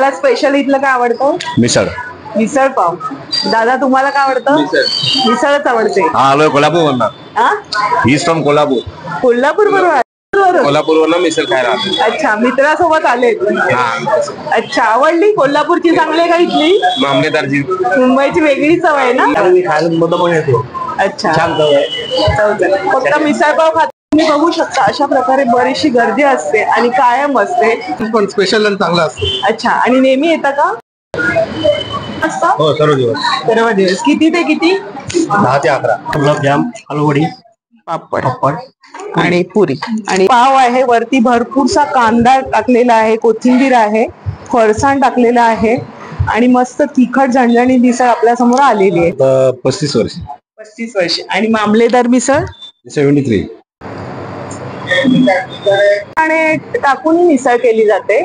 सगळ्यात स्पेशल इथलं काय आवडतं? मिसळ. मिसळ पाव. दादा तुम्हाला काय आवडतं? मिसळच आवडते. हा, आलोय कोल्हापूर वरनं. हा, ही फ्रॉम कोल्हापूर. कोल्हापूर बरोबर. कोल्हापूर वरनं मिसळ खायला आलोय. अच्छा, मित्रासोबत आलेत. अच्छा, आवडली कोल्हापूरची चांगली आहे का इथली? मामलेदारची. मुंबईची वेगळी चव आहे ना? मी खायला मोठं पण येतो. अच्छा, छान चव आहे. फक्त मिसळपाव खात तुम्ही बघू शकता अशा प्रकारे बरीचशी गर्दी असते आणि कायम असते. पण स्पेशल आणि चांगलं असतं. अच्छा, आणि नेहमी येता का? हो, सर्व दिवस. सर्व दिवस. किती ते किती? 10 ते 11. गुलाबजाम, आलूवडी, पापड आणि पुरी आणि पाव आहे. वरती भरपूरसा कांदा टाकलेला आहे, कोथिंबीर आहे, फरसाण टाकलेला आहे आणि मस्त तिखट झणझणीत मिसळ आपल्या समोर आलेली आहे. 35 वर्ष. 35 वर्ष. आणि मामलेदार मिसळ 73. आणि टाकून मिसळ केली जाते.